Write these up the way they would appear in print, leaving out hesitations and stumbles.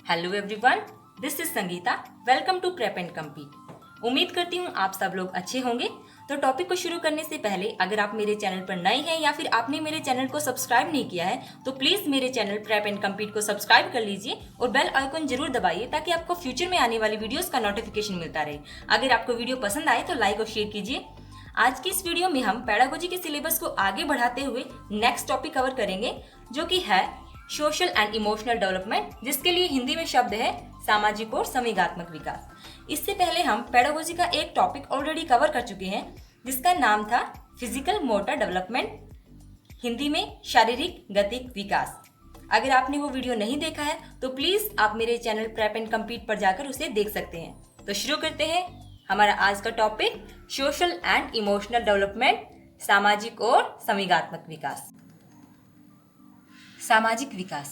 Hello everyone, this is Sangeeta. Welcome to prep and compete. उम्मीद करती हूँ आप सब लोग अच्छे होंगे। तो टॉपिक को शुरू करने से पहले अगर आप मेरे चैनल पर नए हैं या फिर आपने मेरे चैनल को सब्सक्राइब नहीं किया है तो प्लीज मेरे चैनल प्रेप एंड कम्पीट को सब्सक्राइब कर लीजिए और बेल आइकन जरूर दबाइए ताकि आपको फ्यूचर में आने वाली वीडियोस का नोटिफिकेशन मिलता रहे। अगर आपको वीडियो पसंद आए तो लाइक और शेयर कीजिए। आज की इस वीडियो में हम पेडागोजी के सिलेबस को आगे बढ़ाते हुए नेक्स्ट टॉपिक कवर करेंगे जो कि है सोशल एंड इमोशनल डेवलपमेंट, जिसके लिए हिंदी में शब्द है सामाजिक और संवेगात्मक विकास। इससे पहले हम पेडागोजी का एक टॉपिक ऑलरेडी कवर कर चुके हैं जिसका नाम था फिजिकल मोटर डेवलपमेंट, हिंदी में शारीरिक गतिक विकास। अगर आपने वो वीडियो नहीं देखा है तो प्लीज आप मेरे चैनल प्रेप एंड कम्पीट पर जाकर उसे देख सकते हैं। तो शुरू करते हैं हमारा आज का topic social and emotional development, सामाजिक और संवेगात्मक विकास। सामाजिक विकास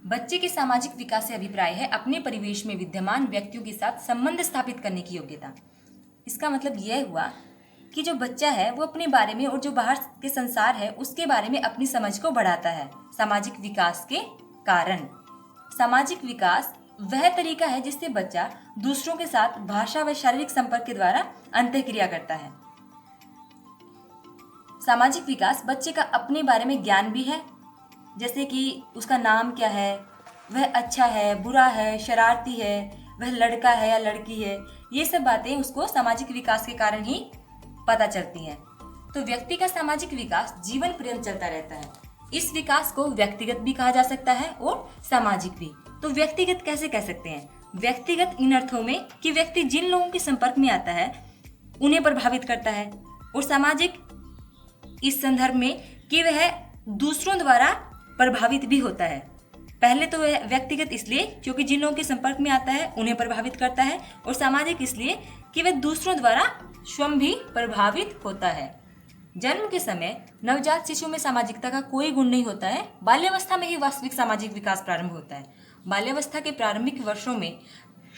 बच्चे के सामाजिक विकास से अभिप्राय है अपने परिवेश में विद्यमान व्यक्तियों के साथ संबंध स्थापित करने की योग्यता। इसका मतलब यह हुआ कि जो बच्चा है वो अपने बारे में और जो बाहर के संसार है उसके बारे में अपनी समझ को बढ़ाता है सामाजिक विकास के कारण। सामाजिक विकास वह तरीका है जिससे बच्चा दूसरों के साथ भाषा व शारीरिक संपर्क के द्वारा अंतःक्रिया करता है। सामाजिक विकास बच्चे का अपने बारे में ज्ञान भी है, जैसे कि उसका नाम क्या है, वह अच्छा है, बुरा है, शरारती है, वह लड़का है या लड़की है। ये सब बातें उसको सामाजिक विकास के कारण ही पता चलती हैं। तो व्यक्ति का सामाजिक विकास जीवन पर्यंत चलता रहता है। इस विकास को व्यक्तिगत भी कहा जा सकता है और सामाजिक भी। तो व्यक्तिगत कैसे कह सकते हैं? व्यक्तिगत इन अर्थों में कि व्यक्ति जिन लोगों के संपर्क में आता है उन्हें प्रभावित करता है, और सामाजिक इस संदर्भ में कि वह दूसरों द्वारा प्रभावित भी होता है। पहले तो वह व्यक्तिगत इसलिए क्योंकि जिन लोगों के संपर्क में आता है उन्हें प्रभावित करता है, और सामाजिक इसलिए कि वह दूसरों द्वारा स्वयं भी प्रभावित होता है। जन्म के समय नवजात शिशु में सामाजिकता का कोई गुण नहीं होता है। बाल्यावस्था में ही वास्तविक सामाजिक विकास प्रारंभ होता है। बाल्यावस्था के प्रारंभिक वर्षों में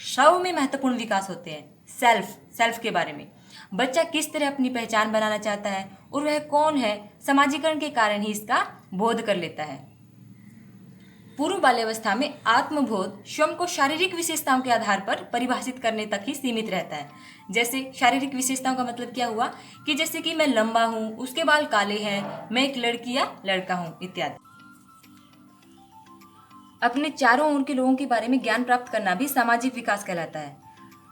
स्व में महत्वपूर्ण विकास होते हैं। सेल्फ के बारे में बच्चा किस तरह अपनी पहचान बनाना चाहता है और वह कौन है, समाजीकरण के कारण ही इसका बोध कर लेता है। पूर्व बाल्यावस्था में आत्मबोध स्वयं को शारीरिक विशेषताओं के आधार पर परिभाषित करने तक ही सीमित रहता है। जैसे शारीरिक विशेषताओं का मतलब क्या हुआ कि जैसे कि मैं लंबा हूँ, उसके बाल काले हैं, मैं एक लड़की या लड़का हूँ इत्यादि। अपने चारों ओर के लोगों के बारे में ज्ञान प्राप्त करना भी सामाजिक विकास कहलाता है।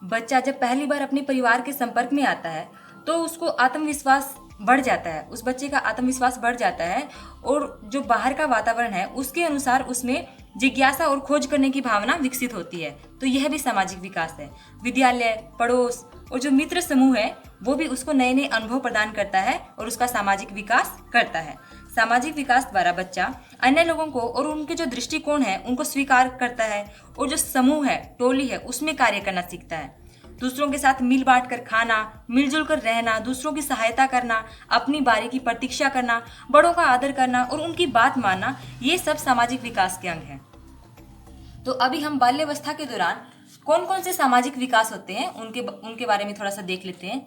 बच्चा जब पहली बार अपने परिवार के संपर्क में आता है तो उसको आत्मविश्वास बढ़ जाता है, उस बच्चे का आत्मविश्वास बढ़ जाता है, और जो बाहर का वातावरण है उसके अनुसार उसमें जिज्ञासा और खोज करने की भावना विकसित होती है। तो यह भी सामाजिक विकास है। विद्यालय, पड़ोस और जो मित्र समूह है वो भी उसको नए नए अनुभव प्रदान करता है और उसका सामाजिक विकास करता है। सामाजिक विकास द्वारा बच्चा अन्य लोगों को और उनके जो दृष्टिकोण है उनको स्वीकार करता है, और जो समूह है, टोली है, उसमें कार्य करना सीखता है। दूसरों के साथ मिल बांट कर खाना, मिलजुल कर रहना, दूसरों की सहायता करना, अपनी बारी की प्रतीक्षा करना, बड़ों का आदर करना और उनकी बात मानना, ये सब सामाजिक विकास के अंग हैं। तो अभी हम बाल्यावस्था के दौरान कौन कौन से सामाजिक विकास होते हैं उनके बारे में थोड़ा सा देख लेते हैं।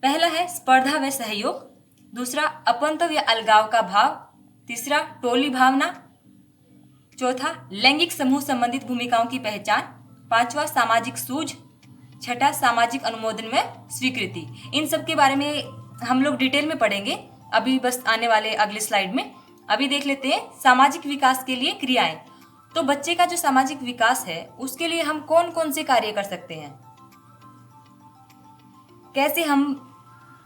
पहला है स्पर्धा व सहयोग, दूसरा अपनत्व या अलगाव का भाव, तीसरा टोली भावना, चौथा लैंगिक समूह संबंधित भूमिकाओं की पहचान, पांचवा सामाजिक सूझ, छठा सामाजिक अनुमोदन व स्वीकृति। इन सब के बारे में हम लोग डिटेल में पढ़ेंगे अभी बस आने वाले अगले स्लाइड में। अभी देख लेते हैं सामाजिक विकास के लिए क्रियाएं। तो बच्चे का जो सामाजिक विकास है उसके लिए हम कौन कौन से कार्य कर सकते हैं, कैसे हम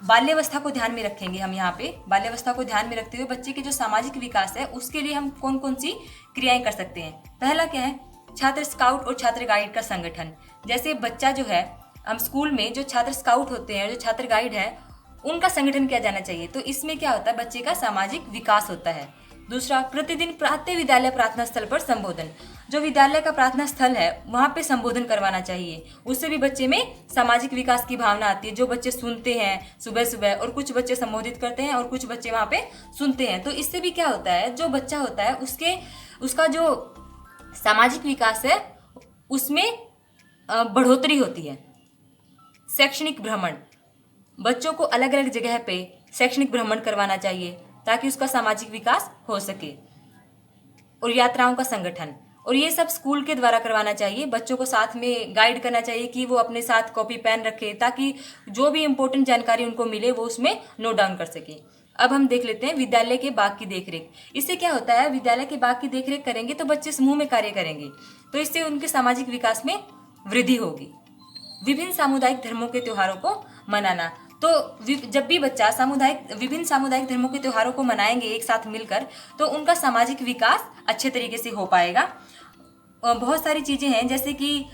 बाल्यावस्था को ध्यान में रखेंगे। हम यहाँ पे बाल्यावस्था को ध्यान में रखते हुए बच्चे के जो सामाजिक विकास है उसके लिए हम कौन कौन सी क्रियाएं कर सकते हैं। पहला क्या है, छात्र स्काउट और छात्र गाइड का संगठन। जैसे बच्चा जो है, हम स्कूल में जो छात्र स्काउट होते हैं, जो छात्र गाइड है, उनका संगठन किया जाना चाहिए। तो इसमें क्या होता है, बच्चे का सामाजिक विकास होता है। दूसरा, प्रतिदिन प्रातः विद्यालय प्रार्थना स्थल पर संबोधन। जो विद्यालय का प्रार्थना स्थल है वहाँ पे संबोधन करवाना चाहिए। उससे भी बच्चे में सामाजिक विकास की भावना आती है। जो बच्चे सुनते हैं सुबह सुबह, और कुछ बच्चे संबोधित करते हैं और कुछ बच्चे वहाँ पे सुनते हैं, तो इससे भी क्या होता है, जो बच्चा होता है उसका जो सामाजिक विकास है उसमें बढ़ोतरी होती है। शैक्षणिक भ्रमण, बच्चों को अलग अलग जगह पे शैक्षणिक भ्रमण करवाना चाहिए ताकि उसका सामाजिक विकास हो सके। और यात्राओं का संगठन, और ये सब स्कूल के द्वारा करवाना चाहिए। बच्चों को साथ में गाइड करना चाहिए कि वो अपने साथ कॉपी पेन रखें, ताकि जो भी इम्पोर्टेंट जानकारी उनको मिले वो उसमें नोट डाउन कर सके। अब हम देख लेते हैं विद्यालय के बाग की देखरेख। इससे क्या होता है, विद्यालय के बाग की देखरेख करेंगे तो बच्चे समूह में कार्य करेंगे, तो इससे उनके सामाजिक विकास में वृद्धि होगी। विभिन्न सामुदायिक धर्मों के त्योहारों को मनाना, तो जब भी बच्चा विभिन्न सामुदायिक धर्मों के त्योहारों को मनाएंगे एक साथ मिलकर, तो उनका सामाजिक विकास अच्छे तरीके से हो पाएगा। बहुत सारी चीज़ें हैं, जैसे कि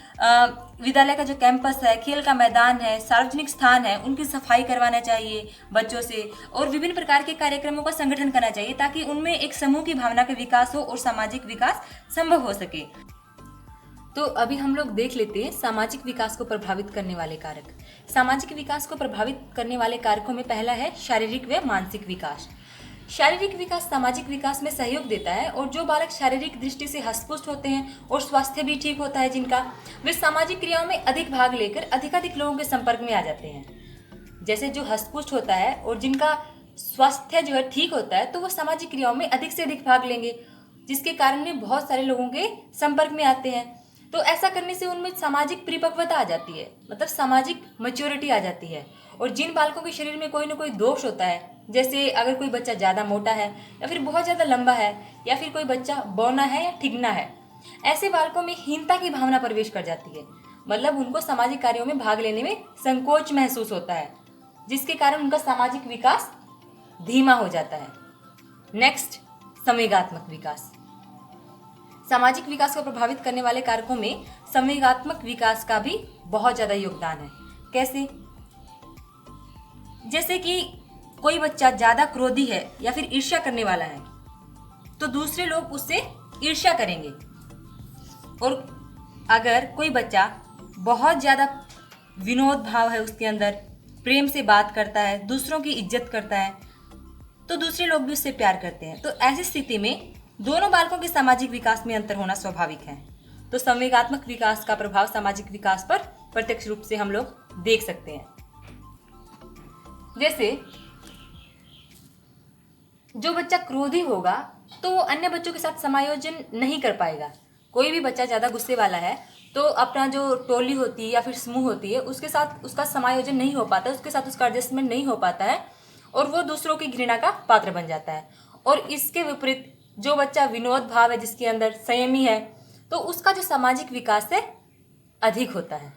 विद्यालय का जो कैंपस है, खेल का मैदान है, सार्वजनिक स्थान है, उनकी सफाई करवाना चाहिए बच्चों से, और विभिन्न प्रकार के कार्यक्रमों का संगठन करना चाहिए ताकि उनमें एक समूह की भावना का विकास हो और सामाजिक विकास संभव हो सके। तो अभी हम लोग देख लेते हैं सामाजिक विकास को प्रभावित करने वाले कारक। सामाजिक विकास को प्रभावित करने वाले कारकों में पहला है शारीरिक व मानसिक विकास। शारीरिक विकास सामाजिक विकास में सहयोग देता है, और जो बालक शारीरिक दृष्टि से हष्टपुष्ट होते हैं और स्वास्थ्य भी ठीक होता है जिनका, वे सामाजिक क्रियाओं में अधिक भाग लेकर अधिकाधिक लोगों के संपर्क में आ जाते हैं। जैसे जो हष्टपुष्ट होता है और जिनका स्वास्थ्य जो है ठीक होता है, तो वो सामाजिक क्रियाओं में अधिक से अधिक भाग लेंगे, जिसके कारण वे बहुत सारे लोगों के संपर्क में आते हैं। तो ऐसा करने से उनमें सामाजिक परिपक्वता आ जाती है, मतलब सामाजिक मैच्योरिटी आ जाती है। और जिन बालकों के शरीर में कोई ना कोई दोष होता है, जैसे अगर कोई बच्चा ज़्यादा मोटा है या फिर बहुत ज़्यादा लंबा है, या फिर कोई बच्चा बौना है या ठिगना है, ऐसे बालकों में हीनता की भावना प्रवेश कर जाती है। मतलब उनको सामाजिक कार्यों में भाग लेने में संकोच महसूस होता है, जिसके कारण उनका सामाजिक विकास धीमा हो जाता है। नेक्स्ट, संवेगात्मक विकास। सामाजिक विकास को प्रभावित करने वाले कारकों में संवेगात्मक विकास का भी बहुत ज़्यादा योगदान है। कैसे? जैसे कि कोई बच्चा ज़्यादा क्रोधी है या फिर ईर्ष्या करने वाला है, तो दूसरे लोग उससे ईर्ष्या करेंगे। और अगर कोई बच्चा बहुत ज़्यादा विनोद भाव है उसके अंदर, प्रेम से बात करता है, दूसरों की इज्जत करता है, तो दूसरे लोग भी उससे प्यार करते हैं। तो ऐसी स्थिति में दोनों बालकों के सामाजिक विकास में अंतर होना स्वाभाविक है। तो संवेगात्मक विकास का प्रभाव सामाजिक विकास पर प्रत्यक्ष रूप से हम लोग देख सकते हैं। जैसे जो बच्चा क्रोधी होगा तो वो अन्य बच्चों के साथ समायोजन नहीं कर पाएगा। कोई भी बच्चा ज़्यादा गुस्से वाला है तो अपना जो टोली होती है या फिर समूह होती है उसके साथ उसका समायोजन नहीं हो पाता, उसके साथ उसका एडजस्टमेंट नहीं हो पाता है, और वो दूसरों की घृणा का पात्र बन जाता है। और इसके विपरीत जो बच्चा विनोद भाव है, जिसके अंदर संयमी है, तो उसका जो सामाजिक विकास है अधिक होता है।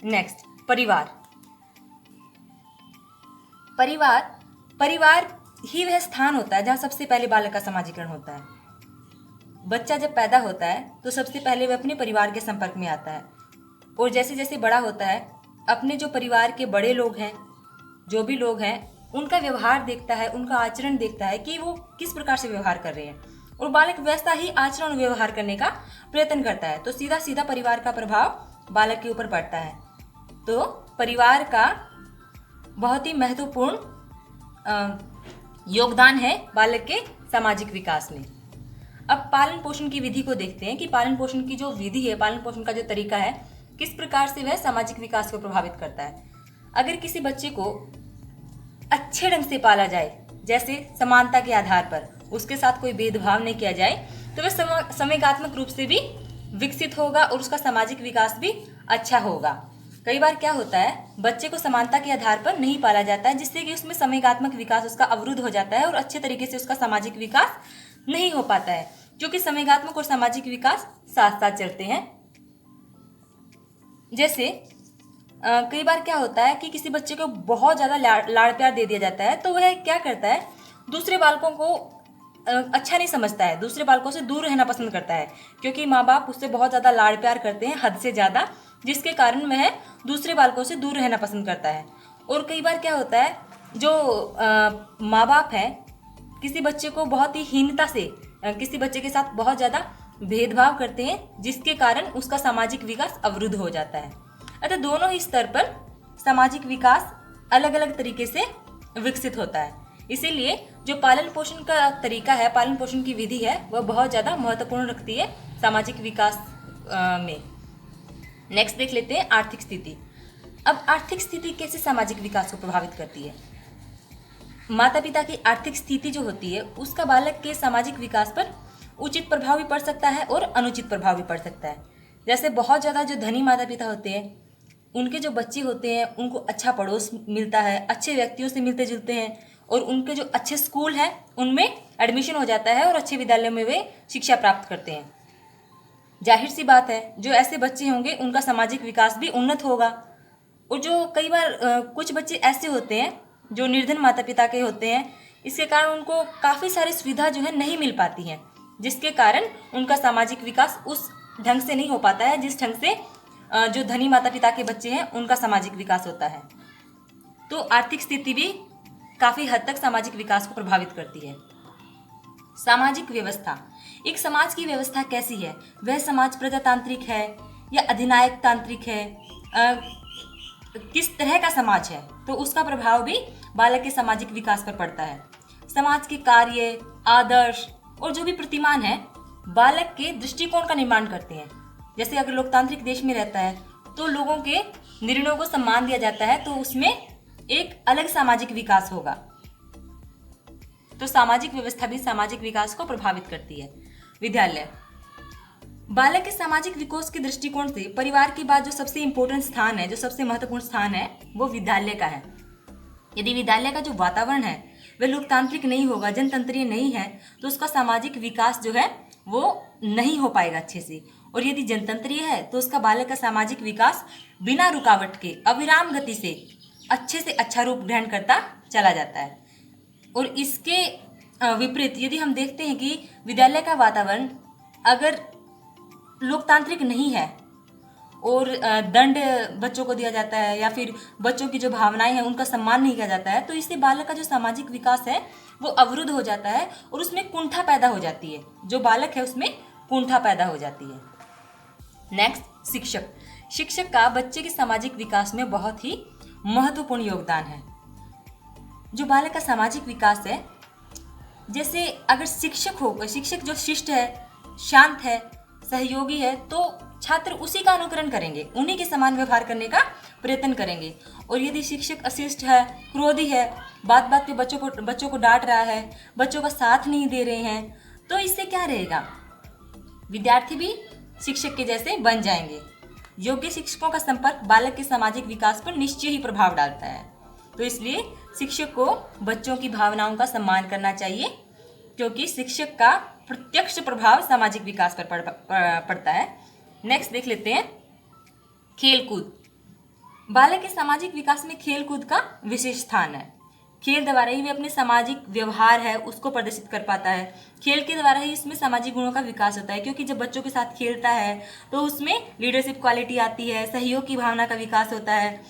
नेक्स्ट, परिवार। परिवार ही वह स्थान होता है जहाँ सबसे पहले बालक का समाजीकरण होता है। बच्चा जब पैदा होता है तो सबसे पहले वह अपने परिवार के संपर्क में आता है, और जैसे जैसे बड़ा होता है अपने जो परिवार के बड़े लोग हैं, जो भी लोग हैं, उनका व्यवहार देखता है, उनका आचरण देखता है कि वो किस प्रकार से व्यवहार कर रहे हैं, और बालक वैसा ही आचरण और व्यवहार करने का प्रयत्न करता है। तो सीधा सीधा परिवार का प्रभाव बालक के ऊपर पड़ता है। तो परिवार का बहुत ही महत्वपूर्ण योगदान है बालक के सामाजिक विकास में। अब पालन पोषण की विधि को देखते हैं कि पालन पोषण की जो विधि है, पालन पोषण का जो तरीका है, किस प्रकार से वह सामाजिक विकास को प्रभावित करता है। अगर किसी बच्चे को अच्छे ढंग से पाला जाए, जैसे समानता के आधार पर, उसके साथ कोई भेदभाव नहीं किया जाए, तो वह संवेगात्मक रूप से भी विकसित होगा और उसका सामाजिक विकास भी अच्छा होगा। कई बार क्या होता है, बच्चे को समानता के आधार पर नहीं पाला जाता है, जिससे कि उसमें संवेगात्मक विकास उसका अवरुद्ध हो जाता है और अच्छे तरीके से उसका सामाजिक विकास नहीं हो पाता है, क्योंकि संवेगात्मक और सामाजिक विकास साथ साथ चलते हैं। जैसे कई बार क्या होता है कि किसी बच्चे को बहुत ज़्यादा लाड़ प्यार दे दिया जाता है, तो वह क्या करता है, दूसरे बालकों को अच्छा नहीं समझता है, दूसरे बालकों से दूर रहना पसंद करता है, क्योंकि माँ बाप उससे बहुत ज़्यादा लाड़ प्यार करते हैं, हद से ज़्यादा, जिसके कारण वह दूसरे बालकों से दूर रहना पसंद करता है। और कई बार क्या होता है, जो माँ बाप हैं किसी बच्चे को बहुत ही हीनता से किसी बच्चे के साथ बहुत ज़्यादा भेदभाव करते हैं, जिसके कारण उसका सामाजिक विकास अवरुद्ध हो जाता है। अतः दोनों ही स्तर पर सामाजिक विकास अलग अलग तरीके से विकसित होता है। इसीलिए जो पालन पोषण का तरीका है, पालन पोषण की विधि है, वह बहुत ज़्यादा महत्वपूर्ण रखती है सामाजिक विकास में। नेक्स्ट देख लेते हैं आर्थिक स्थिति। अब आर्थिक स्थिति कैसे सामाजिक विकास को प्रभावित करती है। माता पिता की आर्थिक स्थिति जो होती है उसका बालक के सामाजिक विकास पर उचित प्रभाव भी पड़ सकता है और अनुचित प्रभाव भी पड़ सकता है। जैसे बहुत ज़्यादा जो धनी माता पिता होते हैं, उनके जो बच्चे होते हैं उनको अच्छा पड़ोस मिलता है, अच्छे व्यक्तियों से मिलते जुलते हैं, और उनके जो अच्छे स्कूल हैं उनमें एडमिशन हो जाता है और अच्छे विद्यालयों में वे शिक्षा प्राप्त करते हैं। जाहिर सी बात है, जो ऐसे बच्चे होंगे उनका सामाजिक विकास भी उन्नत होगा। और जो कई बार कुछ बच्चे ऐसे होते हैं जो निर्धन माता पिता के होते हैं, इसके कारण उनको काफ़ी सारी सुविधा जो है नहीं मिल पाती हैं, जिसके कारण उनका सामाजिक विकास उस ढंग से नहीं हो पाता है जिस ढंग से जो धनी माता पिता के बच्चे हैं उनका सामाजिक विकास होता है। तो आर्थिक स्थिति भी काफ़ी हद तक सामाजिक विकास को प्रभावित करती है। सामाजिक व्यवस्था, एक समाज की व्यवस्था कैसी है, वह समाज प्रजातांत्रिक है या अधिनायक तांत्रिक है, किस तरह का समाज है, तो उसका प्रभाव भी बालक के सामाजिक विकास पर पड़ता है। समाज के कार्य, आदर्श और जो भी प्रतिमान है बालक के दृष्टिकोण का निर्माण करते हैं। जैसे अगर लोकतांत्रिक देश में रहता है तो लोगों के निर्णयों को सम्मान दिया जाता है, तो उसमें एक अलग सामाजिक विकास होगा। तो सामाजिक व्यवस्था भी सामाजिक विकास को प्रभावित करती है। विद्यालय, बालक के सामाजिक विकास के दृष्टिकोण से परिवार के बाद जो सबसे इम्पोर्टेंट स्थान है, जो सबसे महत्वपूर्ण स्थान है, वो विद्यालय का है। यदि विद्यालय का जो वातावरण है वह लोकतांत्रिक नहीं होगा, जनतंत्रीय नहीं है, तो उसका सामाजिक विकास जो है वो नहीं हो पाएगा अच्छे से। और यदि जनतंत्रीय है तो उसका बालक का सामाजिक विकास बिना रुकावट के अविराम गति से अच्छे अच्छा रूप ग्रहण करता चला जाता है। और इसके विपरीत यदि हम देखते हैं कि विद्यालय का वातावरण अगर लोकतांत्रिक नहीं है और दंड बच्चों को दिया जाता है या फिर बच्चों की जो भावनाएं हैं उनका सम्मान नहीं किया जाता है, तो इससे बालक का जो सामाजिक विकास है वो अवरुद्ध हो जाता है और उसमें कुंठा पैदा हो जाती है। जो बालक है उसमें कुंठा पैदा हो जाती है। नेक्स्ट, शिक्षक। शिक्षक का बच्चे के सामाजिक विकास में बहुत ही महत्वपूर्ण योगदान है। जो बालक का सामाजिक विकास है, जैसे अगर शिक्षक हो, शिक्षक जो शिष्ट है, शांत है, सहयोगी है, तो छात्र उसी का अनुकरण करेंगे, उन्हीं के समान व्यवहार करने का प्रयत्न करेंगे। और यदि शिक्षक अशिष्ट है, क्रोधी है, बात बात पे बच्चों को डांट रहा है, बच्चों का साथ नहीं दे रहे हैं, तो इससे क्या रहेगा, विद्यार्थी भी शिक्षक के जैसे बन जाएंगे। योग्य शिक्षकों का संपर्क बालक के सामाजिक विकास पर निश्चय ही प्रभाव डालता है। तो इसलिए शिक्षक को बच्चों की भावनाओं का सम्मान करना चाहिए, क्योंकि शिक्षक का प्रत्यक्ष प्रभाव सामाजिक विकास पर पड़ता है। नेक्स्ट देख लेते हैं, खेलकूद। बालक के सामाजिक विकास में खेलकूद का विशेष स्थान है। खेल द्वारा ही वे अपने सामाजिक व्यवहार है उसको प्रदर्शित कर पाता है। खेल के द्वारा ही इसमें सामाजिक गुणों का विकास होता है, क्योंकि जब बच्चों के साथ खेलता है तो उसमें लीडरशिप क्वालिटी आती है, सहयोग की भावना का विकास होता है।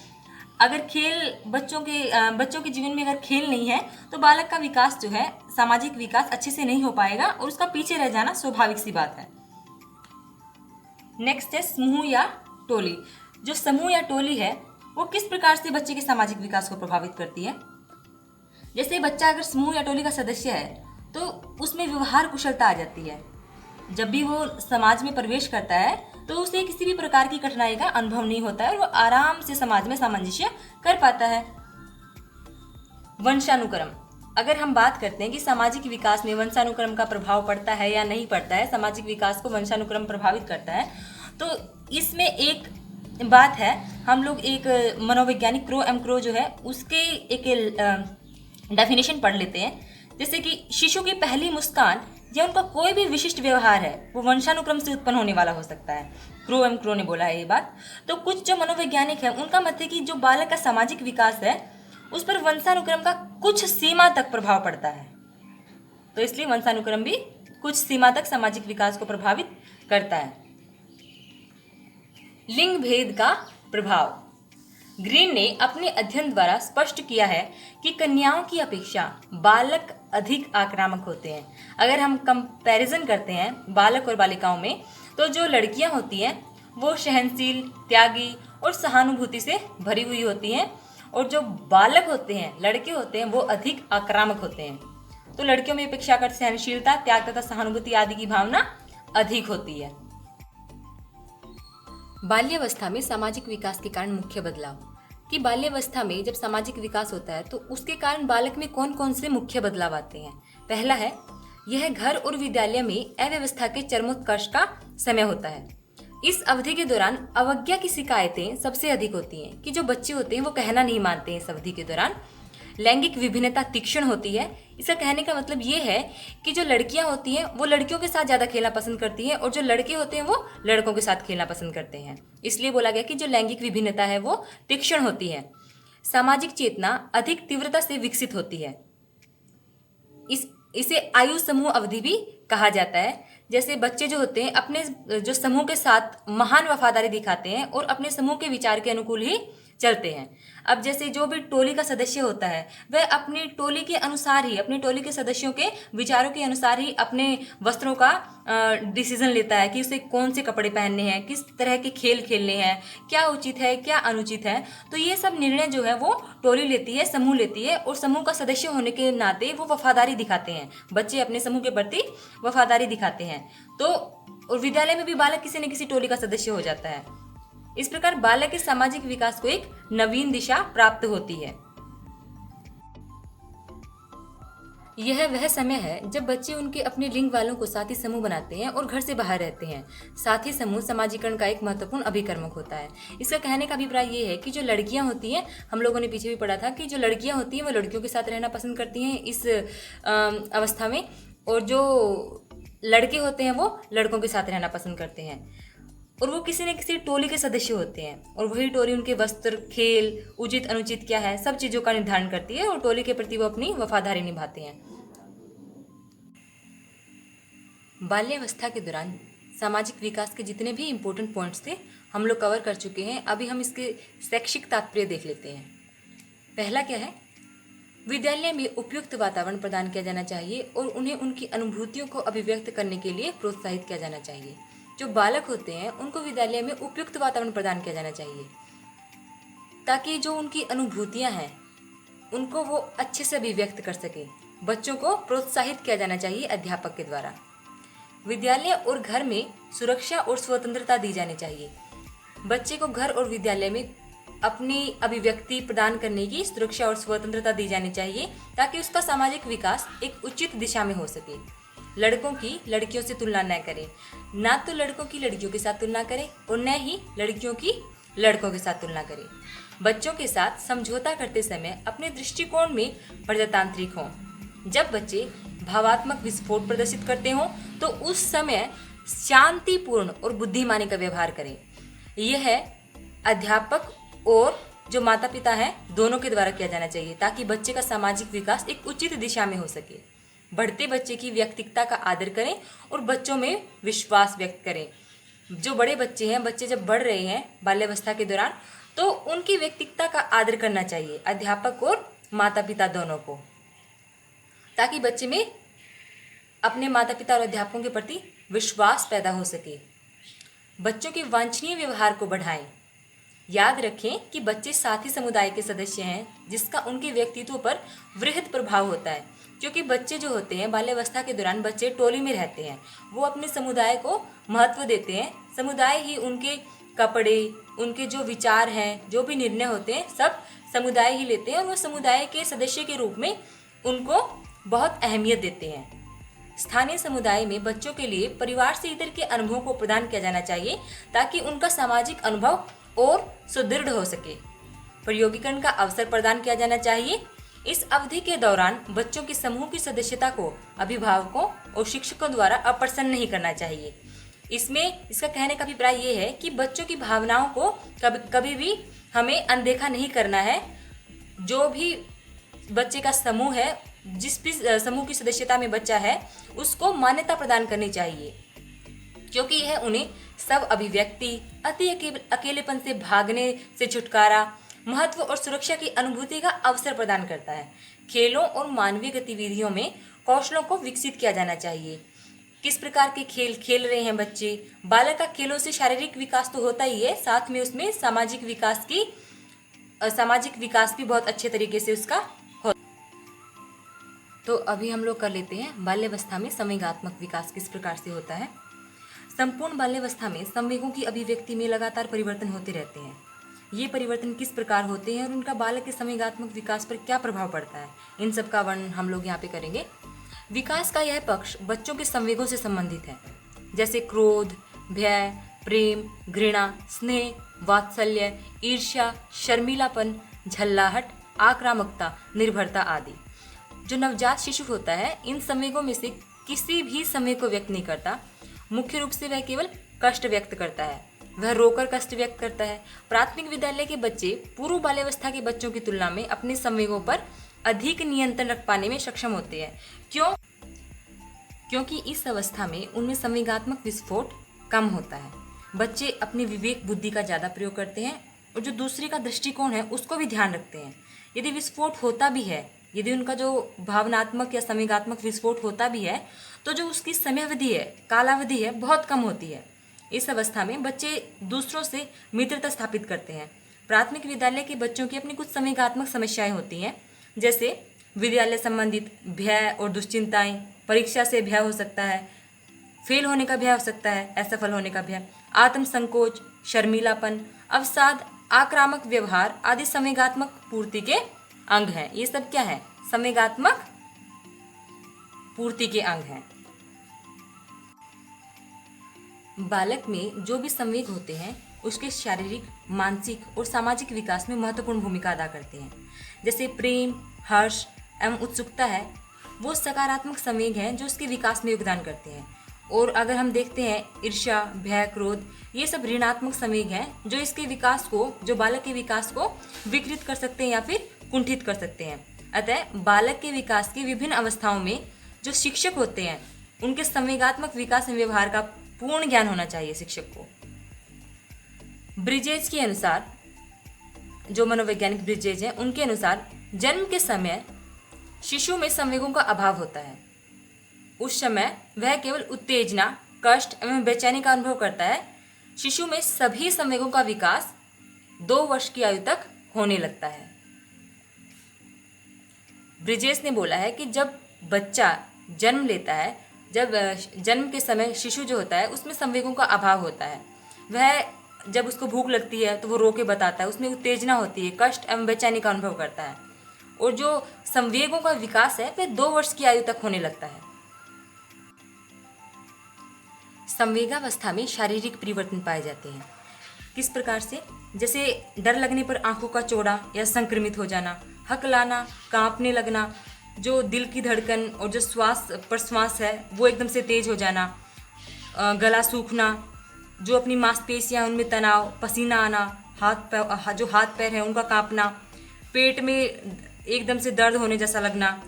अगर खेल बच्चों के जीवन में अगर खेल नहीं है तो बालक का विकास जो है, सामाजिक विकास अच्छे से नहीं हो पाएगा और उसका पीछे रह जाना स्वाभाविक सी बात है। नेक्स्ट है समूह या टोली। जो समूह या टोली है वो किस प्रकार से बच्चे के सामाजिक विकास को प्रभावित करती है। जैसे बच्चा अगर समूह या टोली का सदस्य है तो उसमें व्यवहार कुशलता आ जाती है। जब भी वो समाज में प्रवेश करता है तो उसे किसी भी प्रकार की कठिनाई का अनुभव नहीं होता है और वो आराम से समाज में सामंजस्य कर पाता है। वंशानुक्रम, अगर हम बात करते हैं कि सामाजिक विकास में वंशानुक्रम का प्रभाव पड़ता है या नहीं पड़ता है, सामाजिक विकास को वंशानुक्रम प्रभावित करता है, तो इसमें एक बात है, हम लोग एक मनोवैज्ञानिक क्रो एम क्रो जो है उसके एक डेफिनेशन पढ़ लेते हैं। जैसे कि शिशु की पहली मुस्कान या उनका कोई भी विशिष्ट व्यवहार है वो वंशानुक्रम से उत्पन्न होने वाला हो सकता है। क्रो एम क्रो ने बोला है ये बात। तो कुछ जो मनोवैज्ञानिक है उनका मत है कि जो बालक का सामाजिक विकास है उस पर वंशानुक्रम का कुछ सीमा तक प्रभाव पड़ता है। तो इसलिए वंशानुक्रम भी कुछ सीमा तक सामाजिक विकास को प्रभावित करता है। लिंग भेद का प्रभाव। ग्रीन ने अपने अध्ययन द्वारा स्पष्ट किया है कि कन्याओं की अपेक्षा बालक अधिक आक्रामक होते हैं। अगर हम कंपैरिजन करते हैं बालक और बालिकाओं में, तो जो लड़कियां होती हैं वो सहनशील, त्यागी और सहानुभूति से भरी हुई होती हैं, और जो बालक होते हैं, लड़के होते हैं, वो अधिक आक्रामक होते हैं। तो लड़कियों में अपेक्षाकृत सहनशीलता, त्याग तथा सहानुभूति आदि की भावना अधिक होती है। बाल्यावस्था में सामाजिक विकास के कारण मुख्य बदलाव। कि बाल्यावस्था में जब सामाजिक विकास होता है तो उसके कारण बालक में कौन कौन से मुख्य बदलाव आते हैं। पहला है यह घर और विद्यालय में अव्यवस्था के चरमोत्कर्ष का समय होता है। इस अवधि के दौरान अवज्ञा की शिकायतें सबसे अधिक होती हैं कि जो बच्चे होते हैं वो कहना नहीं मानते हैं। इस अवधि के दौरान लैंगिक विभिन्नता तीक्ष्ण होती है। इसका कहने का मतलब ये है कि जो लड़कियां होती हैं वो लड़कियों के साथ ज़्यादा खेलना पसंद करती हैं और जो लड़के होते हैं वो लड़कों के साथ खेलना पसंद करते हैं। इसलिए बोला गया कि जो लैंगिक विभिन्नता है वो तीक्ष्ण होती है। सामाजिक चेतना अधिक तीव्रता से विकसित होती है। इसे आयु समूह अवधि भी कहा जाता है। जैसे बच्चे जो होते हैं अपने जो समूह के साथ महान वफादारी दिखाते हैं और अपने समूह के विचार के अनुकूल ही चलते हैं। अब जैसे जो भी टोली का सदस्य होता है वह अपनी टोली के अनुसार ही, अपनी टोली के सदस्यों के विचारों के अनुसार ही अपने वस्त्रों का डिसीजन लेता है कि उसे कौन से कपड़े पहनने हैं, किस तरह के खेल खेलने हैं, क्या उचित है क्या अनुचित है। तो ये सब निर्णय जो है वो टोली लेती है, समूह लेती है और समूह का सदस्य होने के नाते वो वफादारी दिखाते हैं। बच्चे अपने समूह के प्रति वफादारी दिखाते हैं। तो और विद्यालय में भी बालक किसी न किसी टोली का सदस्य हो जाता है। इस प्रकार बालक के सामाजिक विकास को एक नवीन दिशा प्राप्त होती है। यह वह समय है जब बच्चे उनके अपने लिंग वालों को साथी समूह बनाते हैं और घर से बाहर रहते हैं। साथी समूह समाजीकरण का एक महत्वपूर्ण अभिकर्मक होता है। इसका कहने का अभिप्राय ये है कि जो लड़कियां होती हैं, हम लोगों ने पीछे भी पढ़ा था कि जो लड़कियां होती हैं वो लड़कियों के साथ रहना पसंद करती हैं इस अवस्था में, और जो लड़के होते हैं वो लड़कों के साथ रहना पसंद करते हैं। और वो किसी न किसी टोली के सदस्य होते हैं और वही टोली उनके वस्त्र, खेल, उचित अनुचित क्या है, सब चीज़ों का निर्धारण करती है और टोली के प्रति वो अपनी वफादारी निभाते हैं। बाल्यावस्था के दौरान सामाजिक विकास के जितने भी इम्पोर्टेंट पॉइंट्स थे हम लोग कवर कर चुके हैं। अभी हम इसके शैक्षिक तात्पर्य देख लेते हैं। पहला क्या है, विद्यालय में उपयुक्त वातावरण प्रदान किया जाना चाहिए और उन्हें उनकी अनुभूतियों को अभिव्यक्त करने के लिए प्रोत्साहित किया जाना चाहिए। जो बालक होते हैं उनको विद्यालय में उपयुक्त वातावरण प्रदान किया जाना चाहिए ताकि जो उनकी अनुभूतियां हैं उनको वो अच्छे से अभिव्यक्त कर सके। बच्चों को प्रोत्साहित किया जाना चाहिए अध्यापक के द्वारा। विद्यालय और घर में सुरक्षा और स्वतंत्रता दी जानी चाहिए। बच्चे को घर और विद्यालय में अपनी अभिव्यक्ति प्रदान करने की सुरक्षा और स्वतंत्रता दी जानी चाहिए ताकि उसका सामाजिक विकास एक उचित दिशा में हो सके। लड़कों की लड़कियों से तुलना न करें, ना तो लड़कों की लड़कियों के साथ तुलना करें और न ही लड़कियों की लड़कों के साथ तुलना करें। बच्चों के साथ समझौता करते समय अपने दृष्टिकोण में प्रजातांत्रिक हों। जब बच्चे भावात्मक विस्फोट प्रदर्शित करते हों तो उस समय शांतिपूर्ण और बुद्धिमानी का व्यवहार करें। यह अध्यापक और जो माता पिता हैं दोनों के द्वारा किया जाना चाहिए ताकि बच्चे का सामाजिक विकास एक उचित दिशा में हो सके। बढ़ते बच्चे की व्यक्तित्वता का आदर करें और बच्चों में विश्वास व्यक्त करें। जो बड़े बच्चे हैं, बच्चे जब बढ़ रहे हैं बाल्यावस्था के दौरान, तो उनकी व्यक्तित्वता का आदर करना चाहिए अध्यापक और माता पिता दोनों को, ताकि बच्चे में अपने माता पिता और अध्यापकों के प्रति विश्वास पैदा हो सके। बच्चों के वांछनीय व्यवहार को बढ़ाएं। याद रखें कि बच्चे साथी समुदाय के सदस्य हैं जिसका उनके व्यक्तित्व पर वृहद प्रभाव होता है, क्योंकि बच्चे जो होते हैं बाल्यावस्था के दौरान बच्चे टोली में रहते हैं, वो अपने समुदाय को महत्व देते हैं। समुदाय ही उनके कपड़े, उनके जो विचार हैं, जो भी निर्णय होते हैं सब समुदाय ही लेते हैं और वो समुदाय के सदस्य के रूप में उनको बहुत अहमियत देते हैं। स्थानीय समुदाय में बच्चों के लिए परिवार से इतर के अनुभवों को प्रदान किया जाना चाहिए ताकि उनका सामाजिक अनुभव और सुदृढ़ हो सके। प्रयोगीकरण का अवसर प्रदान किया जाना चाहिए। इस अवधि के दौरान बच्चों के समूह की सदस्यता को अभिभावकों और शिक्षकों द्वारा अप्रसन्न नहीं करना चाहिए। इसमें इसका कहने का अभिप्राय ये है कि बच्चों की भावनाओं को कभी भी हमें अनदेखा नहीं करना है। जो भी बच्चे का समूह है, जिस भी समूह की सदस्यता में बच्चा है, उसको मान्यता प्रदान करनी चाहिए, क्योंकि यह उन्हें सब अभिव्यक्ति, अति अकेलेपन से भागने से छुटकारा, महत्व और सुरक्षा की अनुभूति का अवसर प्रदान करता है। खेलों और मानवीय गतिविधियों में कौशलों को विकसित किया जाना चाहिए। किस प्रकार के खेल खेल रहे हैं बच्चे। बालक का खेलों से शारीरिक विकास तो होता ही है, साथ में उसमें सामाजिक विकास भी बहुत अच्छे तरीके से उसका हो। तो अभी हम लोग कर लेते हैं बाल्यावस्था में संवेगात्मक विकास किस प्रकार से होता है। संपूर्ण बाल्यावस्था में संवेगों की अभिव्यक्ति में लगातार परिवर्तन होते रहते हैं। ये परिवर्तन किस प्रकार होते हैं और उनका बालक के संवेगात्मक विकास पर क्या प्रभाव पड़ता है, इन सब का वर्णन हम लोग यहाँ पे करेंगे। विकास का यह पक्ष बच्चों के संवेगों से संबंधित है, जैसे क्रोध, भय, प्रेम, घृणा, स्नेह, वात्सल्य, ईर्ष्या, शर्मीलापन, झल्लाहट, आक्रामकता, निर्भरता आदि। जो नवजात शिशु होता है इन संवेगों में से किसी भी संवेग को व्यक्त नहीं करता। मुख्य रूप से वह केवल कष्ट व्यक्त करता है, वह रोकर कष्ट व्यक्त करता है। प्राथमिक विद्यालय के बच्चे पूर्व बाल्यावस्था के बच्चों की तुलना में अपने संवेगों पर अधिक नियंत्रण रख पाने में सक्षम होते हैं। क्योंकि इस अवस्था में उनमें संवेगात्मक विस्फोट कम होता है। बच्चे अपने विवेक बुद्धि का ज़्यादा प्रयोग करते हैं और जो दूसरे का दृष्टिकोण है उसको भी ध्यान रखते हैं। यदि विस्फोट होता भी है, यदि उनका जो भावनात्मक या संवेगात्मक विस्फोट होता भी है, तो जो उसकी समयावधि है, कालावधि है, बहुत कम होती है। इस अवस्था में बच्चे दूसरों से मित्रता स्थापित करते हैं। प्राथमिक विद्यालय के बच्चों की अपनी कुछ संवेगात्मक समस्याएं होती हैं, जैसे विद्यालय संबंधित भय और दुश्चिंताएं, परीक्षा से भय हो सकता है, फेल होने का भय हो सकता है, असफल होने का भय, आत्म संकोच, शर्मीलापन, अवसाद, आक्रामक व्यवहार आदि संवेगात्मक पूर्ति के अंग हैं। ये सब क्या है? संवेगात्मक पूर्ति के अंग हैं। बालक में जो भी संवेग होते हैं उसके शारीरिक, मानसिक और सामाजिक विकास में महत्वपूर्ण भूमिका अदा करते हैं। जैसे प्रेम, हर्ष एवं उत्सुकता है, वो सकारात्मक संवेग हैं जो उसके विकास में योगदान करते हैं। और अगर हम देखते हैं ईर्ष्या, भय, क्रोध, ये सब ऋणात्मक संवेग हैं जो इसके विकास को, जो बालक के विकास को विकृत कर सकते हैं या फिर कुंठित कर सकते हैं। अतः बालक के विकास की विभिन्न अवस्थाओं में जो शिक्षक होते हैं उनके संवेगात्मक विकास एवं व्यवहार का पूर्ण ज्ञान होना चाहिए शिक्षक को। ब्रिजेज के अनुसार, जो मनोवैज्ञानिक ब्रिजेज हैं, उनके अनुसार जन्म के समय शिशु में संवेगों का अभाव होता है। उस समय वह केवल उत्तेजना, कष्ट एवं बेचैनी का अनुभव करता है। शिशु में सभी संवेगों का विकास 2 वर्ष की आयु तक होने लगता है। ब्रिजेस ने बोला है कि जब बच्चा जन्म लेता है, जब जन्म के समय शिशु जो होता है उसमें संवेगों का अभाव होता है। वह जब उसको भूख लगती है तो वो रो के बताता है, उसमें उत्तेजना होती है, कष्ट एवं बेचैनी का अनुभव करता है। और जो संवेगों का विकास है वह 2 वर्ष की आयु तक होने लगता है। संवेगावस्था में शारीरिक परिवर्तन पाए जाते हैं। किस प्रकार से? जैसे डर लगने पर आंखों का चौड़ा या संक्रमित हो जाना, हकलाना, कांपने लगना, जो दिल की धड़कन और जो श्वास प्रश्वास है वो एकदम से तेज हो जाना, गला सूखना, जो अपनी मांसपेशियां उनमें तनाव, पसीना आना, जो हाथ पैर है उनका कांपना, पेट में एकदम से दर्द होने जैसा लगना।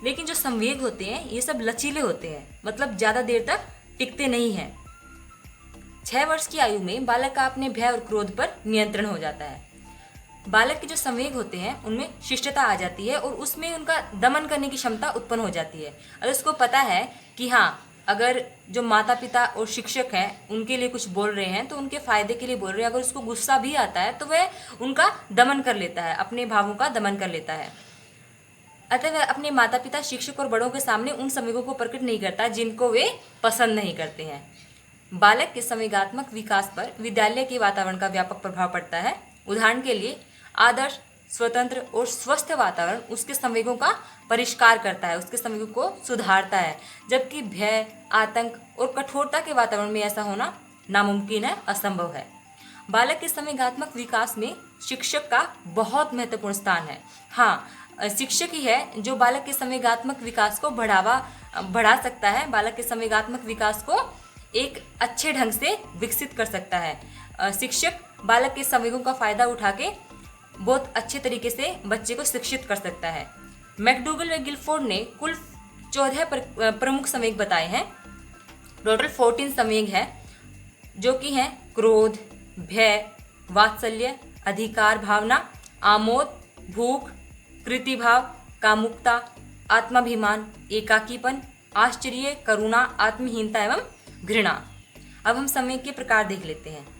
लेकिन जो संवेग होते हैं ये सब लचीले होते हैं, मतलब ज़्यादा देर तक टिकते नहीं हैं। 6 वर्ष की आयु में बालक का अपने भय और क्रोध पर नियंत्रण हो जाता है। बालक के जो संवेग होते हैं उनमें शिष्टता आ जाती है और उसमें उनका दमन करने की क्षमता उत्पन्न हो जाती है। और उसको पता है कि हाँ, अगर जो माता पिता और शिक्षक हैं उनके लिए कुछ बोल रहे हैं तो उनके फायदे के लिए बोल रहे हैं। अगर उसको गुस्सा भी आता है तो वह उनका दमन कर लेता है, अपने भावों का दमन कर लेता है। अतः वह अपने माता पिता, शिक्षक और बड़ों के सामने उन संवेगों को प्रकट नहीं करता जिनको वे पसंद नहीं करते हैं। बालक के संवेगात्मक विकास पर विद्यालय के वातावरण का व्यापक प्रभाव पड़ता है। उदाहरण के लिए आदर्श, स्वतंत्र और स्वस्थ वातावरण उसके संवेगों का परिष्कार करता है, उसके संवेगों को सुधारता है। जबकि भय, आतंक और कठोरता के वातावरण में ऐसा होना नामुमकिन है, असंभव है। बालक के संवेगात्मक विकास में शिक्षक का बहुत महत्वपूर्ण स्थान है। हाँ, शिक्षक ही है जो बालक के संवेगात्मक विकास को बढ़ा सकता है, बालक के संवेगात्मक विकास को एक अच्छे ढंग से विकसित कर सकता है। शिक्षक बालक के संवेगों का फायदा उठा के बहुत अच्छे तरीके से बच्चे को शिक्षित कर सकता है। मैकडूगल व गिलफोर्ड ने कुल 14 प्रमुख संवेग बताए हैं। टोटल 14 संवेग हैं, जो कि हैं क्रोध, भय, वात्सल्य, अधिकार भावना, आमोद, भूख, कृतिभाव, कामुकता, आत्माभिमान, एकाकीपन, आश्चर्य, करुणा, आत्महीनता एवं घृणा। अब हम संवेग के प्रकार देख लेते हैं।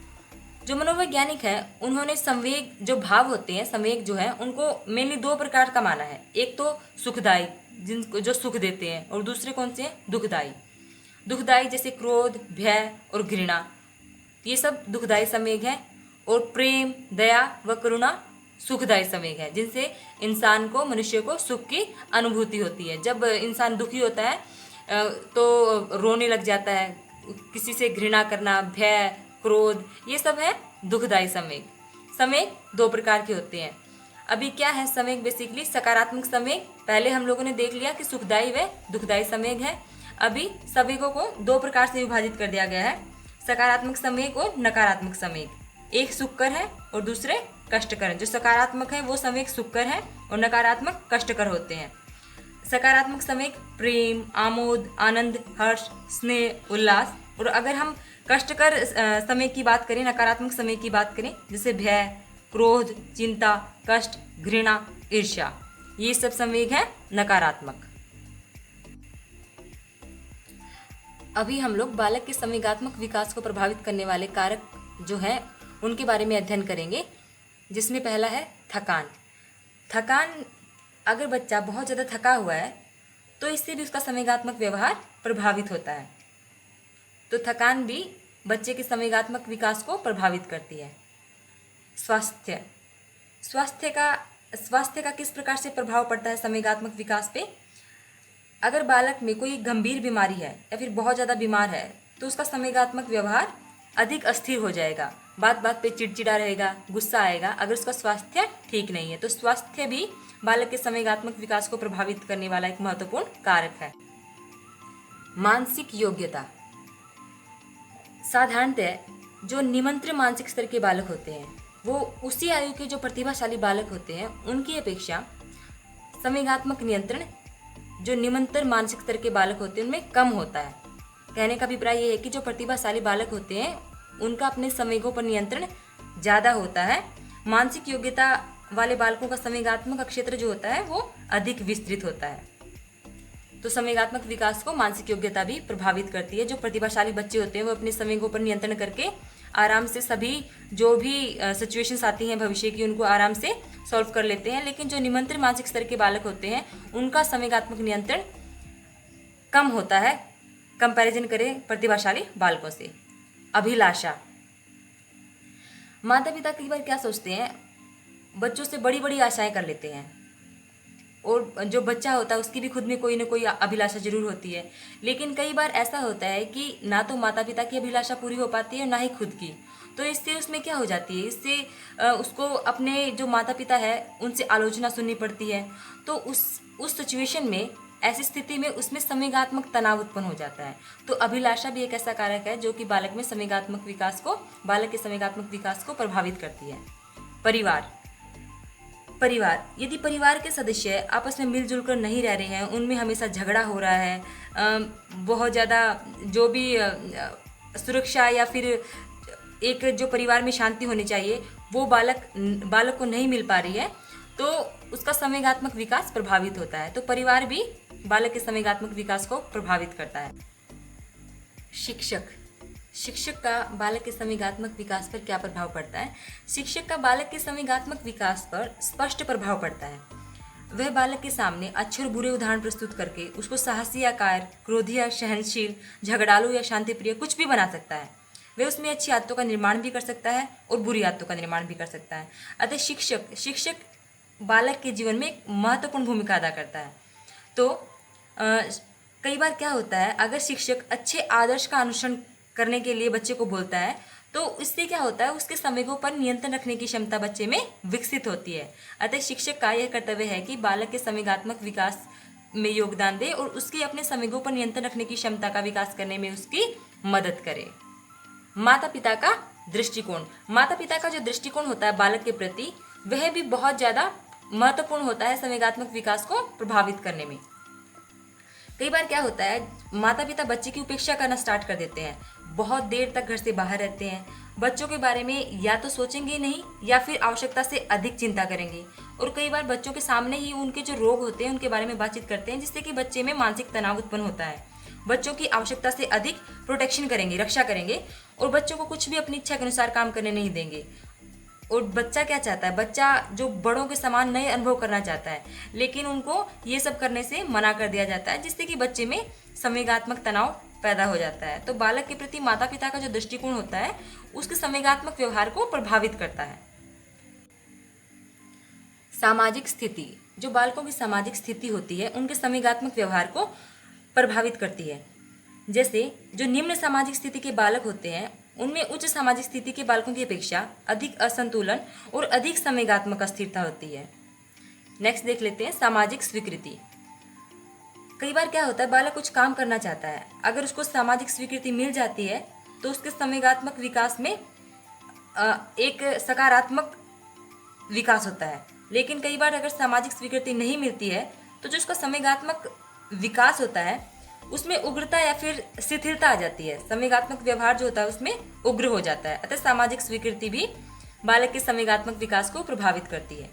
जो मनोवैज्ञानिक हैं उन्होंने संवेग, जो भाव होते हैं, संवेग जो है उनको मेनली 2 प्रकार का माना है। एक तो सुखदायी, जिनको जो सुख देते हैं, और दूसरे कौन से हैं? दुखदायी। दुखदायी जैसे क्रोध, भय और घृणा, ये सब दुखदायी संवेग हैं। और प्रेम, दया व करुणा सुखदायी संवेग है, जिनसे इंसान को, मनुष्य को सुख की अनुभूति होती है। जब इंसान दुखी होता है तो रोने लग जाता है, किसी से घृणा करना, भय, क्रोध, ये सब है दुखदायी संवेग। संवेग दो प्रकार के होते हैं। अभी क्या है संवेग? बेसिकली सकारात्मक संवेग पहले हम लोगों ने देख लिया कि सुखदायी व दुखदायी संवेग है। अभी संवेगों को दो प्रकार से विभाजित कर दिया गया है, सकारात्मक संवेग और नकारात्मक संवेग। एक सुखकर है और दूसरे कष्टकर है। जो सकारात्मक है वो संवेग सुखकर है और नकारात्मक कष्टकर होते हैं। सकारात्मक संवेग प्रेम, आमोद, आनंद, हर्ष, स्नेह, उल्लास। और अगर हम कष्टकर संवेग की बात करें, नकारात्मक संवेग की बात करें, जैसे भय, क्रोध, चिंता, कष्ट, घृणा, ईर्ष्या, ये सब संवेग है नकारात्मक। अभी हम लोग बालक के संवेगात्मक विकास को प्रभावित करने वाले कारक जो हैं उनके बारे में अध्ययन करेंगे, जिसमें पहला है थकान। थकान, अगर बच्चा बहुत ज़्यादा थका हुआ है तो इससे भी उसका संवेगात्मक व्यवहार प्रभावित होता है। तो थकान भी बच्चे के संवेगात्मक विकास को प्रभावित करती है। स्वास्थ्य, स्वास्थ्य का किस प्रकार से प्रभाव पड़ता है संवेगात्मक विकास पे? अगर बालक में कोई गंभीर बीमारी है या फिर बहुत ज़्यादा बीमार है तो उसका संवेगात्मक व्यवहार अधिक अस्थिर हो जाएगा, बात बात पे चिड़चिड़ा रहेगा, गुस्सा आएगा, अगर उसका स्वास्थ्य ठीक नहीं है। तो स्वास्थ्य भी बालक के संवेगात्मक विकास को प्रभावित करने वाला एक महत्वपूर्ण कारक है। मानसिक योग्यता, साधारणतः जो निम्न मानसिक स्तर के बालक होते हैं वो उसी आयु के जो प्रतिभाशाली बालक होते हैं उनकी अपेक्षा संवेगात्मक नियंत्रण जो निम्नतर मानसिक स्तर के बालक होते हैं उनमें कम होता है। कहने का अभिप्राय ये है कि जो प्रतिभाशाली बालक होते हैं उनका अपने संवेगों पर नियंत्रण ज़्यादा होता है। मानसिक योग्यता वाले बालकों का संवेगात्मक क्षेत्र जो होता है वो अधिक विस्तृत होता है। तो संवेगात्मक विकास को मानसिक योग्यता भी प्रभावित करती है। जो प्रतिभाशाली बच्चे होते हैं वो अपने संवेगों पर नियंत्रण करके आराम से सभी जो भी सिचुएशंस आती हैं भविष्य की उनको आराम से सॉल्व कर लेते हैं। लेकिन जो निम्न मानसिक स्तर के बालक होते हैं उनका संवेगात्मक नियंत्रण कम होता है कंपैरिजन करें प्रतिभाशाली बालकों से। अभिलाषा, माता पिता कई बार क्या सोचते हैं, बच्चों से बड़ी बड़ी आशाएं कर लेते हैं और जो बच्चा होता है उसकी भी खुद में कोई ना कोई अभिलाषा जरूर होती है। लेकिन कई बार ऐसा होता है कि ना तो माता पिता की अभिलाषा पूरी हो पाती है और ना ही खुद की। तो इससे उसमें क्या हो जाती है, इससे उसको अपने जो माता पिता है उनसे आलोचना सुननी पड़ती है। तो उस सिचुएशन में, ऐसी स्थिति में उसमें संवेगात्मक तनाव उत्पन्न हो जाता है। तो अभिलाषा भी एक ऐसा कारक है जो कि बालक के संवेगात्मक विकास को प्रभावित करती है। परिवार, यदि परिवार के सदस्य आपस में मिलजुल कर नहीं रह रहे हैं, उनमें हमेशा झगड़ा हो रहा है, बहुत ज़्यादा जो भी सुरक्षा या फिर एक जो परिवार में शांति होनी चाहिए वो बालक को नहीं मिल पा रही है, तो उसका संवेगात्मक विकास प्रभावित होता है। तो परिवार भी बालक के संवेगात्मक विकास को प्रभावित करता है। शिक्षक का बालक के संवेगात्मक विकास पर क्या प्रभाव पड़ता है? शिक्षक का बालक के संवेगात्मक विकास पर स्पष्ट प्रभाव पड़ता है। वह बालक के सामने अच्छे और बुरे उदाहरण प्रस्तुत करके उसको साहसी या कायर, क्रोधी या सहनशील, झगड़ालू या शांतिप्रिय कुछ भी बना सकता है। वह उसमें अच्छी आदतों का निर्माण भी कर सकता है और बुरी आदतों का निर्माण भी कर सकता है। अतः शिक्षक बालक के जीवन में एक महत्वपूर्ण भूमिका अदा करता है। तो कई बार क्या होता है, अगर शिक्षक अच्छे आदर्श का अनुसरण करने के लिए बच्चे को बोलता है तो इससे क्या होता है, उसके संवेगों पर नियंत्रण रखने की क्षमता बच्चे में विकसित होती है। अतः शिक्षक का यह कर्तव्य है कि बालक के संवेगात्मक विकास में योगदान दे और उसके अपने संवेगों पर नियंत्रण रखने की क्षमता का विकास करने में उसकी मदद करे। माता पिता का जो दृष्टिकोण होता है बालक के प्रति, वह भी बहुत ज़्यादा महत्वपूर्ण होता है संवेगात्मक विकास को प्रभावित करने में। कई बार क्या होता है, माता पिता बच्चे की उपेक्षा करना स्टार्ट कर देते हैं, बहुत देर तक घर से बाहर रहते हैं, बच्चों के बारे में या तो सोचेंगे नहीं या फिर आवश्यकता से अधिक चिंता करेंगे। और कई बार बच्चों के सामने ही उनके जो रोग होते हैं उनके बारे में बातचीत करते हैं, जिससे कि बच्चे में मानसिक तनाव उत्पन्न होता है। बच्चों की आवश्यकता से अधिक प्रोटेक्शन करेंगे, रक्षा करेंगे और बच्चों को कुछ भी अपनी इच्छा के अनुसार काम करने नहीं देंगे। और बच्चा क्या चाहता है, बच्चा जो बड़ों के समान नए अनुभव करना चाहता है, लेकिन उनको ये सब करने से मना कर दिया जाता है, जिससे कि बच्चे में संवेगात्मक तनाव पैदा हो जाता है। तो बालक के प्रति माता पिता का जो दृष्टिकोण होता है उसके संवेगात्मक व्यवहार को प्रभावित करता है। सामाजिक स्थिति, जो बालकों की सामाजिक स्थिति होती है उनके संवेगात्मक व्यवहार को प्रभावित करती है। जैसे जो निम्न सामाजिक स्थिति के बालक होते हैं उनमें उच्च सामाजिक स्थिति के बालकों की अपेक्षा अधिक असंतुलन और अधिक संवेगात्मक अस्थिरता होती है। नेक्स्ट देख लेते हैं सामाजिक स्वीकृति। कई बार क्या होता है, बालक कुछ काम करना चाहता है, अगर उसको सामाजिक स्वीकृति मिल जाती है तो उसके संवेगात्मक विकास में एक सकारात्मक विकास होता है। लेकिन कई बार अगर सामाजिक स्वीकृति नहीं मिलती है तो जो उसका संवेगात्मक विकास होता है उसमें उग्रता या फिर शिथिलता आ जाती है। संवेगात्मक व्यवहार जो होता है उसमें उग्र हो जाता है। अतः सामाजिक स्वीकृति भी बालक के संवेगात्मक विकास को प्रभावित करती है।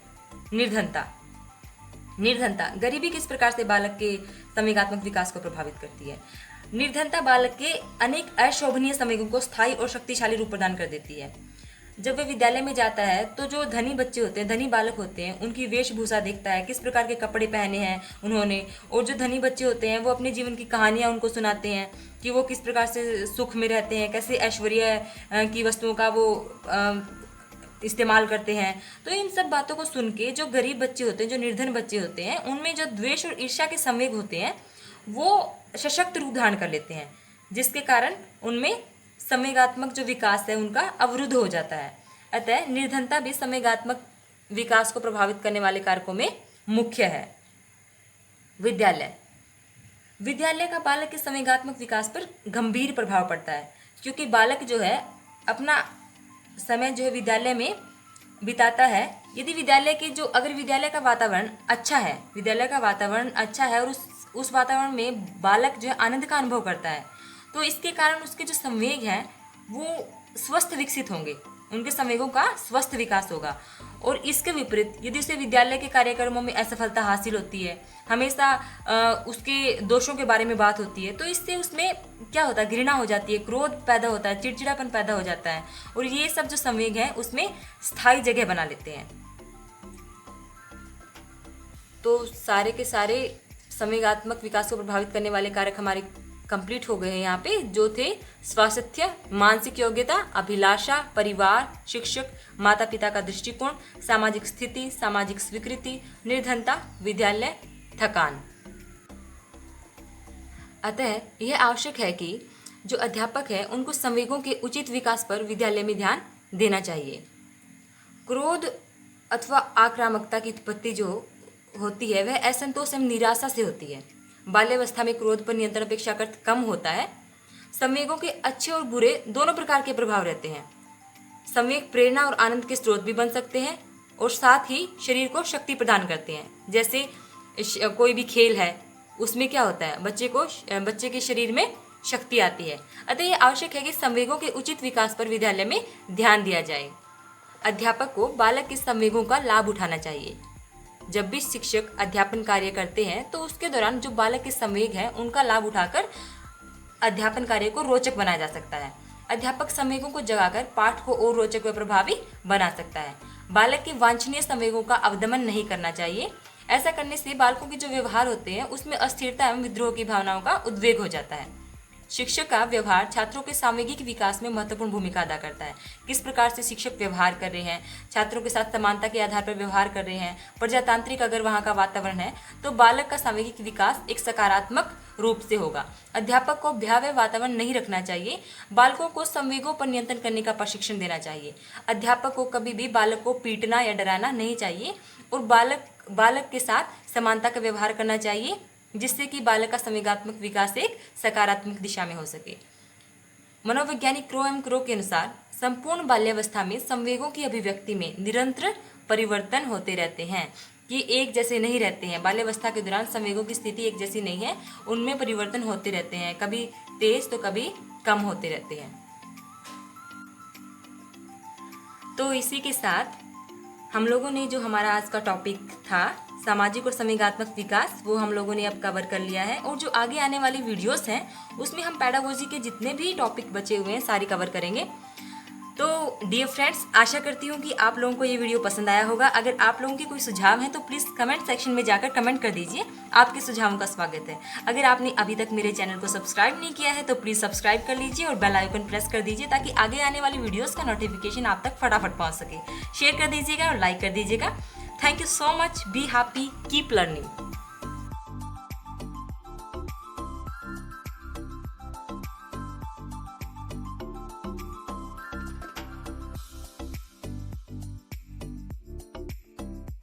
निर्धनता, गरीबी किस प्रकार से बालक के संवेगात्मक विकास को प्रभावित करती है। निर्धनता बालक के अनेक अशोभनीय संवेगों को स्थायी और शक्तिशाली रूप प्रदान कर देती है। जब वे विद्यालय में जाता है तो जो धनी बच्चे होते हैं, धनी बालक होते हैं, उनकी वेशभूषा देखता है, किस प्रकार के कपड़े पहने हैं उन्होंने, और जो धनी बच्चे होते हैं वो अपने जीवन की कहानियाँ उनको सुनाते हैं कि वो किस प्रकार से सुख में रहते हैं, कैसे ऐश्वर्य की वस्तुओं का वो इस्तेमाल करते हैं। तो इन सब बातों को सुन के जो गरीब बच्चे होते हैं, जो निर्धन बच्चे होते हैं, उनमें जो द्वेष और ईर्ष्या के संवेग होते हैं वो सशक्त रूप धारण कर लेते हैं, जिसके कारण उनमें संवेगात्मक जो विकास है उनका अवरुद्ध हो जाता है। अतः निर्धनता भी संवेगात्मक विकास को प्रभावित करने वाले कारकों में मुख्य है। विद्यालय का बालक के संवेगात्मक विकास पर गंभीर प्रभाव पड़ता है, क्योंकि बालक जो है अपना समय जो है विद्यालय में बिताता है। यदि अगर विद्यालय का वातावरण अच्छा है और उस वातावरण में बालक जो है आनंद का अनुभव करता है तो इसके कारण उसके जो संवेग हैं वो स्वस्थ विकसित होंगे, उनके संवेगों का स्वस्थ विकास होगा। और इसके विपरीत यदि उसे विद्यालय के कार्यक्रमों में असफलता हासिल होती है, हमेशा उसके दोषों के बारे में बात होती है, तो इससे उसमें क्या होता है, घृणा हो जाती है, क्रोध पैदा होता है, चिड़चिड़ापन पैदा हो जाता है, और ये सब जो संवेग हैं उसमें स्थायी जगह बना लेते हैं। तो सारे के सारे संवेगात्मक विकास को प्रभावित करने वाले कारक हमारे कंप्लीट हो गए हैं यहाँ पे, जो थे स्वास्थ्य, मानसिक योग्यता, अभिलाषा, परिवार, शिक्षक, माता पिता का दृष्टिकोण, सामाजिक स्थिति, सामाजिक स्वीकृति, निर्धनता, विद्यालय, थकान। अतः यह आवश्यक है कि जो अध्यापक है उनको संवेगों के उचित विकास पर विद्यालय में ध्यान देना चाहिए। क्रोध अथवा आक्रामकता की उत्पत्ति जो होती है वह असंतोष एवं निराशा से होती है। बाल्यावस्था में क्रोध पर नियंत्रण अपेक्षाकृत कम होता है। संवेगों के अच्छे और बुरे दोनों प्रकार के प्रभाव रहते हैं। संवेग प्रेरणा और आनंद के स्रोत भी बन सकते हैं और साथ ही शरीर को शक्ति प्रदान करते हैं। जैसे कोई भी खेल है उसमें क्या होता है, बच्चे के शरीर में शक्ति आती है। अतः यह आवश्यक है कि संवेगों के उचित विकास पर विद्यालय में ध्यान दिया जाए। अध्यापक को बालक के संवेगों का लाभ उठाना चाहिए। जब भी शिक्षक अध्यापन कार्य करते हैं तो उसके दौरान जो बालक के संवेग हैं उनका लाभ उठाकर अध्यापन कार्य को रोचक बनाया जा सकता है। अध्यापक संवेगों को जगाकर पाठ को और रोचक व प्रभावी बना सकता है। बालक के वांछनीय संवेगों का अवदमन नहीं करना चाहिए। ऐसा करने से बालकों के जो व्यवहार होते हैं उसमें अस्थिरता एवं विद्रोह की भावनाओं का उद्वेग हो जाता है। शिक्षक का व्यवहार छात्रों के सामूहिक विकास में महत्वपूर्ण भूमिका अदा करता है। किस प्रकार से शिक्षक व्यवहार कर रहे हैं, छात्रों के साथ समानता के आधार पर व्यवहार कर रहे हैं, प्रजातांत्रिक अगर वहाँ का वातावरण है तो बालक का सामूहिक विकास एक सकारात्मक रूप से होगा। अध्यापक को भयावह वातावरण नहीं रखना चाहिए। बालकों को संवेगों पर नियंत्रण करने का प्रशिक्षण देना चाहिए। अध्यापक को कभी भी बालक को पीटना या डराना नहीं चाहिए और बालक के साथ समानता का व्यवहार करना चाहिए, जिससे कि बालक का संवेगात्मक विकास एक सकारात्मक दिशा में हो सके। मनोवैज्ञानिक क्रो एम क्रो के अनुसार संपूर्ण बाल्यावस्था में संवेगों की अभिव्यक्ति में निरंतर परिवर्तन होते रहते हैं। ये एक जैसे नहीं रहते हैं। बाल्यावस्था के दौरान संवेगों की स्थिति एक जैसी नहीं है, उनमें परिवर्तन होते रहते हैं, कभी तेज तो कभी कम होते रहते हैं। तो इसी के साथ हम लोगों ने जो हमारा आज का टॉपिक था सामाजिक और संवेगात्मक विकास, वो हम लोगों ने अब कवर कर लिया है। और जो आगे आने वाली वीडियोस हैं उसमें हम पेडागोजी के जितने भी टॉपिक बचे हुए हैं सारी कवर करेंगे। तो डियर फ्रेंड्स, आशा करती हूँ कि आप लोगों को ये वीडियो पसंद आया होगा। अगर आप लोगों की कोई सुझाव है तो प्लीज़ कमेंट सेक्शन में जाकर कमेंट कर दीजिए। आपके सुझावों का स्वागत है। अगर आपने अभी तक मेरे चैनल को सब्सक्राइब नहीं किया है तो प्लीज़ सब्सक्राइब कर लीजिए और बेल आइकन प्रेस कर दीजिए ताकि आगे आने वाली वीडियोज़ का नोटिफिकेशन आप तक फटाफट पहुँच सके। शेयर कर दीजिएगा और लाइक कर दीजिएगा। Thank you so much, be happy, keep learning.